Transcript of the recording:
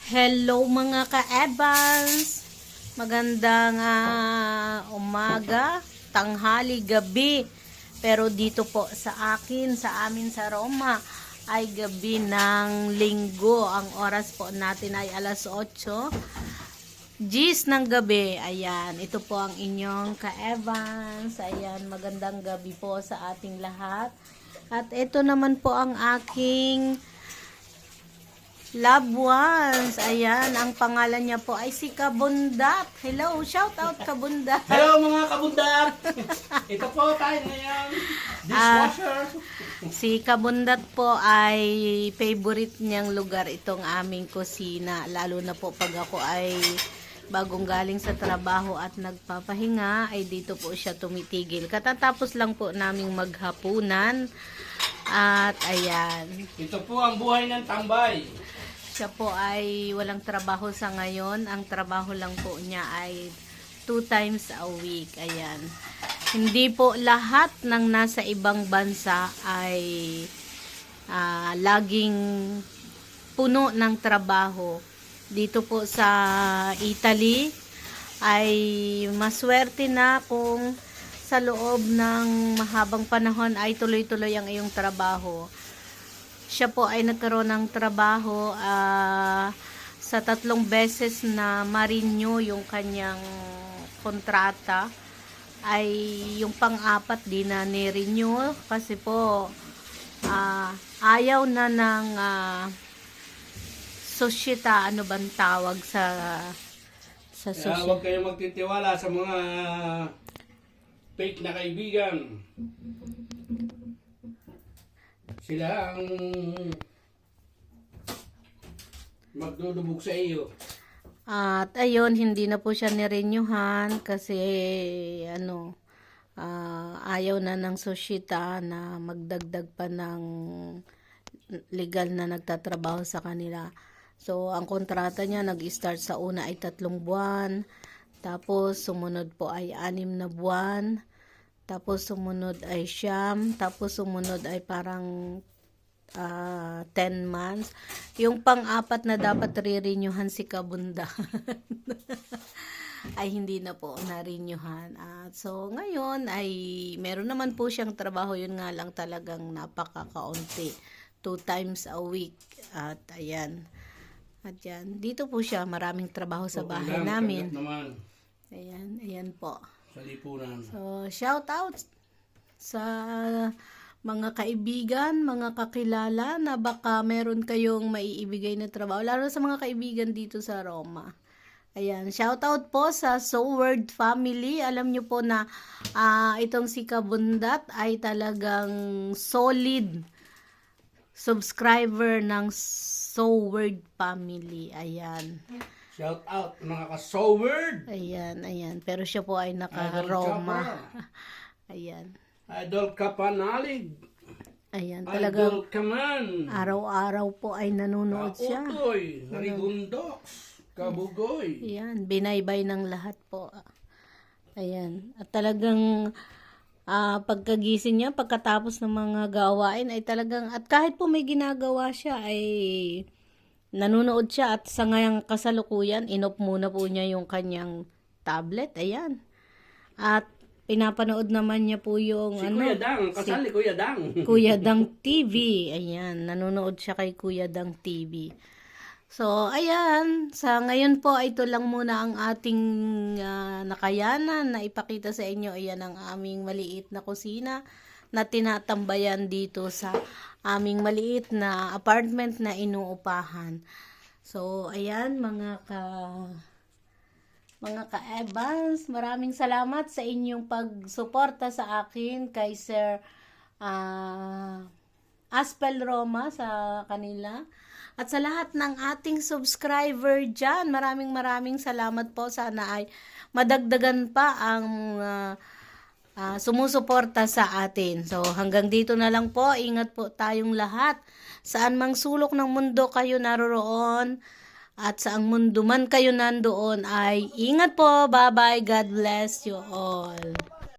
Hello mga ka-Evans! Magandang umaga, tanghali, gabi. Pero dito po sa amin sa Roma ay gabi ng linggo. Ang oras po natin ay alas 8. Gis ng gabi. Ayan, ito po ang inyong ka-Evans. Ayan, magandang gabi po sa ating lahat. At ito naman po ang aking loved ones. Ayan, ang pangalan niya po ay si Kabundat. Hello, shout out Kabundat. Hello mga Kabundat! Ito po tayo ngayon. Dishwasher. Si Kabundat po ay favorite niyang lugar itong aming kusina. Lalo na po pag ako ay bagong galing sa trabaho at nagpapahinga, ay dito po siya tumitigil. Katatapos lang po naming maghapunan. At ayan. Ito po ang buhay ng tambay. Siya po ay walang trabaho sa ngayon. Ang trabaho lang po niya ay 2 times a week. Ayan. Hindi po lahat ng nasa ibang bansa ay laging puno ng trabaho. Dito po sa Italy ay maswerte na kung sa loob ng mahabang panahon ay tuloy-tuloy ang iyong trabaho. Siya po ay nagkaroon ng trabaho sa 3 beses na ma-renew yung kanyang kontrata. Ay yung pang-4 di na ni-renew kasi po ayaw na ng sosyeta, ano bang tawag sa Kaya huwag kayong magtitiwala sa mga fake na kaibigan. Sila ang magdudubog sa iyo. At ayun, hindi na po siya nirenyuhan kasi ayaw na ng sosyeta na magdagdag pa ng legal na nagtatrabaho sa kanila. So, ang kontrata niya nag-start sa una ay 3 buwan. Tapos, sumunod po ay 6 na buwan. Tapos, sumunod ay 9. Tapos, sumunod ay parang 10 months. Yung pang-4 na dapat re-renewhan si Kabunda ay hindi na po na-renewhan. So, ngayon ay meron naman po siyang trabaho. Yun nga lang talagang napakakaunti. 2 times a week. At ayan. At yan. Dito po siya. Maraming trabaho sa bahay namin. Ayan. Ayan po. Sa lipunan. So, shout out sa mga kaibigan, mga kakilala na baka meron kayong maiibigay na trabaho. Lalo sa mga kaibigan dito sa Roma. Ayan. Shout out po sa Soword family. Alam nyo po na itong si Kabundat ay talagang solid subscriber ng Soword family. Ayan. Shout out mga ka-Soword. Ayan, ayan. Pero siya po ay naka-Roma. Ayan. Idol Kapanalig. Ayan, talagang Idol Kaman. araw-araw po ay nanonood siya. Kautoy. Harigundox. Kabugoy. Ayan, binaybay ng lahat po. Ayan. At talagang pagkagising niya, pagkatapos ng mga gawain ay talagang, at kahit po may ginagawa siya ay nanonood siya, at sa ngayong kasalukuyan inop muna po niya yung kanyang tablet. Ayan. At pinapanood naman niya po yung Si Kuya Dang, kasal ni Kuya Dang. Kuya Dang TV. Ayan, nanonood siya kay Kuya Dang TV. So, ayan, sa ngayon po, ito lang muna ang ating nakayanan na ipakita sa inyo. Ayan ang aming maliit na kusina na tinatambayan dito sa aming maliit na apartment na inuupahan. So, ayan, mga ka-Evans, maraming salamat sa inyong pagsuporta sa akin kay Sir Aspel Roma sa kanila. At sa lahat ng ating subscriber dyan, maraming salamat po. Sana ay madagdagan pa ang sumusuporta sa atin. So, hanggang dito na lang po. Ingat po tayong lahat. Saan mang sulok ng mundo kayo naroroon at saang mundo man kayo nandoon ay ingat po. Bye-bye. God bless you all.